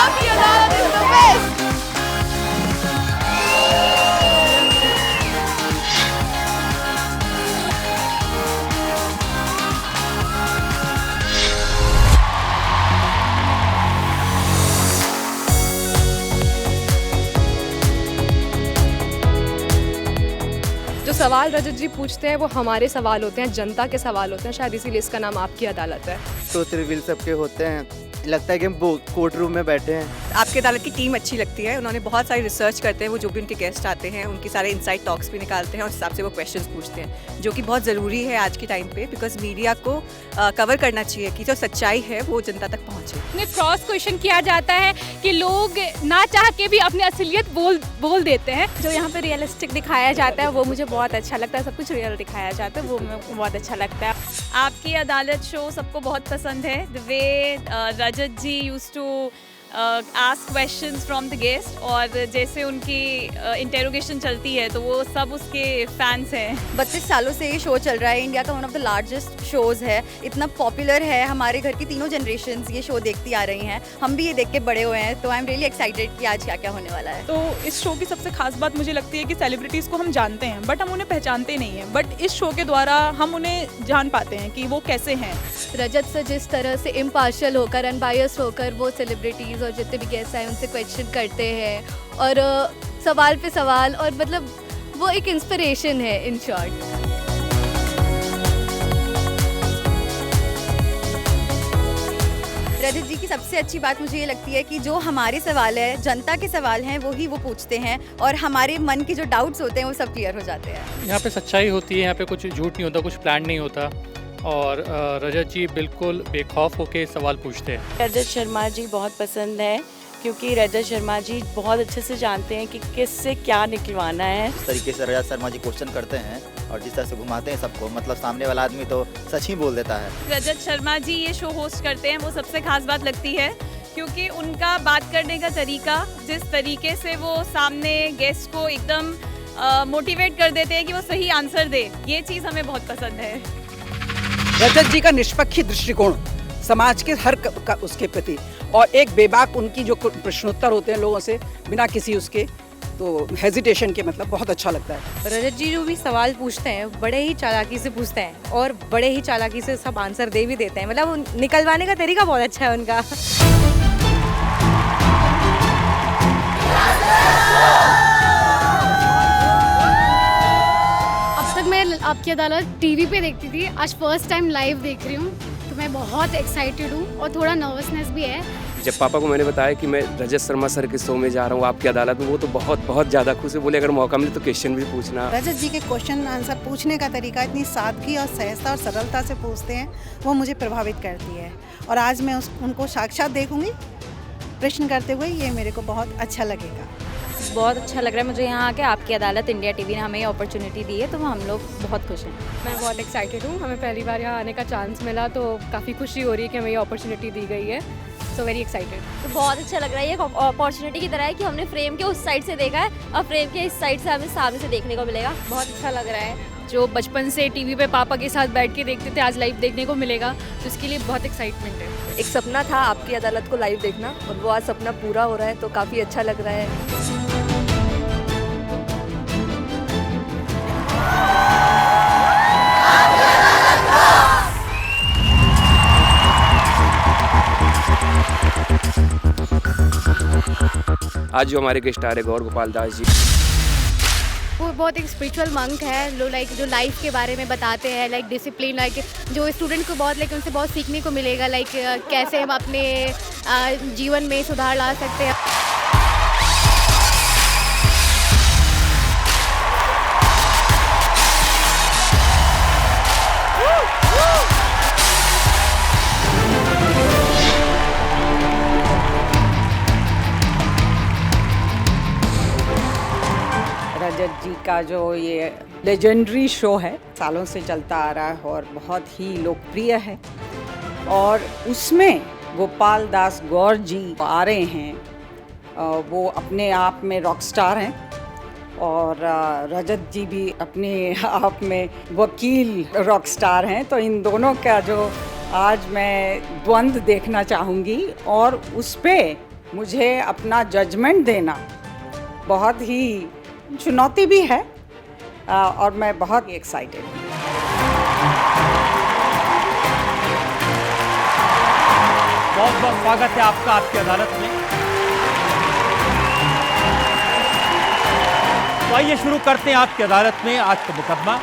आपकी अदालत is the best। जो सवाल रजत जी पूछते हैं वो हमारे सवाल होते हैं, जनता के सवाल होते हैं, शायद इसीलिए इसका नाम आपकी अदालत है। ट्रूथ रिवील सबके होते हैं, लगता है कि हम कोर्ट रूम में बैठे हैं। आपकी अदालत की टीम अच्छी लगती है, उन्होंने बहुत सारी रिसर्च करते हैं, वो जो भी उनके गेस्ट आते हैं उनकी सारे इनसाइड टॉक्स भी निकालते हैं और उस हिसाब से वो क्वेश्चंस पूछते हैं, जो कि बहुत ज़रूरी है आज के टाइम पे, बिकॉज मीडिया को कवर करना चाहिए कि जो सच्चाई है वो जनता तक पहुँचे। क्रॉस क्वेश्चन किया जाता है कि लोग ना चाह के भी अपनी असलियत बोल देते हैं। जो यहाँ पे रियलिस्टिक दिखाया जाता है वो मुझे बहुत अच्छा लगता है, सब कुछ रियल दिखाया जाता है वो मुझे बहुत अच्छा लगता है। आपकी अदालत शो सबको बहुत पसंद है। The way Rajat ji used to ask questions from the guest, और जैसे उनकी इंटेरोगेशन चलती है तो वो सब उसके फैंस हैं। 32 सालों से ये शो चल रहा है, इंडिया का one of the largest shows है, इतना पॉपुलर है, हमारे घर की तीनों जनरेशन्स ये शो देखती आ रही हैं, हम भी ये देख के बड़े हुए हैं, तो आई एम रियली एक्साइटेड कि आज क्या क्या होने वाला है। तो इस शो की सबसे खास बात मुझे लगती है कि सेलिब्रिटीज़ को हम जानते हैं बट हम उन्हें पहचानते नहीं हैं, बट इस शो के द्वारा हम उन्हें जान पाते हैं कि वो कैसे हैं। रजत से जिस तरह से इम्पार्शियल होकर, अनबायस्ड होकर वो सेलिब्रिटीज़ और जितने भी गेस्ट आए उनसे क्वेश्चन करते हैं और सवाल पे सवाल, और मतलब वो एक इंस्पिरेशन है इन शॉर्ट। रजत जी की सबसे अच्छी बात मुझे ये लगती है कि जो हमारे सवाल है, जनता के सवाल हैं, वो पूछते हैं और हमारे मन के जो डाउट्स होते हैं वो सब क्लियर हो जाते हैं। यहाँ पे सच्चाई होती है, यहाँ पे कुछ झूठ नहीं होता, कुछ प्लान नहीं होता, और रजत जी बिल्कुल बेखौफ होके सवाल पूछते हैं। रजत शर्मा जी बहुत पसंद है क्योंकि रजत शर्मा जी बहुत अच्छे से जानते हैं कि किससे क्या निकलवाना है। इस तरीके से रजत शर्मा जी क्वेश्चन करते हैं और जिस तरह से घुमाते हैं सबको, मतलब सामने वाला आदमी तो सच ही बोल देता है। रजत शर्मा जी ये शो होस्ट करते हैं, वो सबसे खास बात लगती है क्योंकि उनका बात करने का तरीका, जिस तरीके से वो सामने गेस्ट को एकदम मोटिवेट कर देते हैं कि वो सही आंसर दे, ये चीज़ हमें बहुत पसंद है। रजत जी का निष्पक्ष दृष्टिकोण समाज के हर उसके प्रति, और एक बेबाक उनकी जो प्रश्नोत्तर होते हैं लोगों से बिना किसी उसके तो हेजिटेशन के, मतलब बहुत अच्छा लगता है। रजत जी जो भी सवाल पूछते हैं बड़े ही चालाकी से पूछते हैं और बड़े ही चालाकी से सब आंसर दे भी देते हैं, मतलब निकलवाने का तरीका बहुत अच्छा है उनका। अब तक मैं आपकी अदालत टीवी पे देखती थी, आज फर्स्ट टाइम लाइव देख रही हूँ, तो मैं बहुत एक्साइटेड हूँ और थोड़ा नर्वसनेस भी है। जब पापा को मैंने बताया कि मैं रजत शर्मा सर के शो में जा रहा हूँ आपकी अदालत में, वो तो बहुत ज़्यादा खुश है, बोले अगर मौका मिले तो क्वेश्चन भी पूछना। रजत जी के क्वेश्चन आंसर पूछने का तरीका इतनी सादगी और सहजता और सरलता से पूछते हैं, वो मुझे प्रभावित करती है, और आज मैं उनको साक्षात देखूंगी प्रश्न करते हुए, ये मेरे को बहुत अच्छा लगेगा। बहुत अच्छा लग रहा है मुझे यहाँ आके। आपकी अदालत इंडिया टीवी ने हमें ये अपॉर्चुनिटी दी है तो हम लोग बहुत खुश हैं। मैं बहुत एक्साइटेड हूँ, हमें पहली बार यहाँ आने का चांस मिला तो काफ़ी खुशी हो रही है कि हमें ये अपॉर्चुनिटी दी गई है, सो वेरी एक्साइटेड। तो बहुत अच्छा लग रहा है, ये अपॉर्चुनिटी की तरह है कि हमने फ्रेम के उस साइड से देखा है और फ्रेम के इस साइड से हमें सामने से देखने को मिलेगा। बहुत अच्छा लग रहा है। जो बचपन से टीवी पे पापा के साथ बैठ के देखते थे आज लाइव देखने को मिलेगा, तो इसके लिए बहुत एक्साइटमेंट है। एक सपना था आपकी अदालत को लाइव देखना और वो आज सपना पूरा हो रहा है, तो काफ़ी अच्छा लग रहा है। आज जो हमारे गेस्ट आ रहे गौर गोपाल दास जी, वो बहुत एक स्पिरिचुअल मंक है, जो लाइफ के बारे में बताते हैं, लाइक डिसिप्लिन, लाइक जो स्टूडेंट को बहुत उनसे बहुत सीखने को मिलेगा, लाइक कैसे हम अपने जीवन में सुधार ला सकते हैं। रजत जी का जो ये लेजेंडरी शो है, सालों से चलता आ रहा है और बहुत ही लोकप्रिय है, और उसमें गोपाल दास गौर जी आ रहे हैं। वो अपने आप में रॉक स्टार हैं और रजत जी भी अपने आप में वकील रॉक स्टार हैं। तो इन दोनों का जो आज मैं द्वंद्व देखना चाहूँगी और उस पे मुझे अपना जजमेंट देना बहुत ही चुनौती भी है और मैं बहुत ही एक्साइटेड हूँ। बहुत बहुत स्वागत है आपका आपकी अदालत में। तो आइए शुरू करते हैं आपकी अदालत में आज का मुकदमा।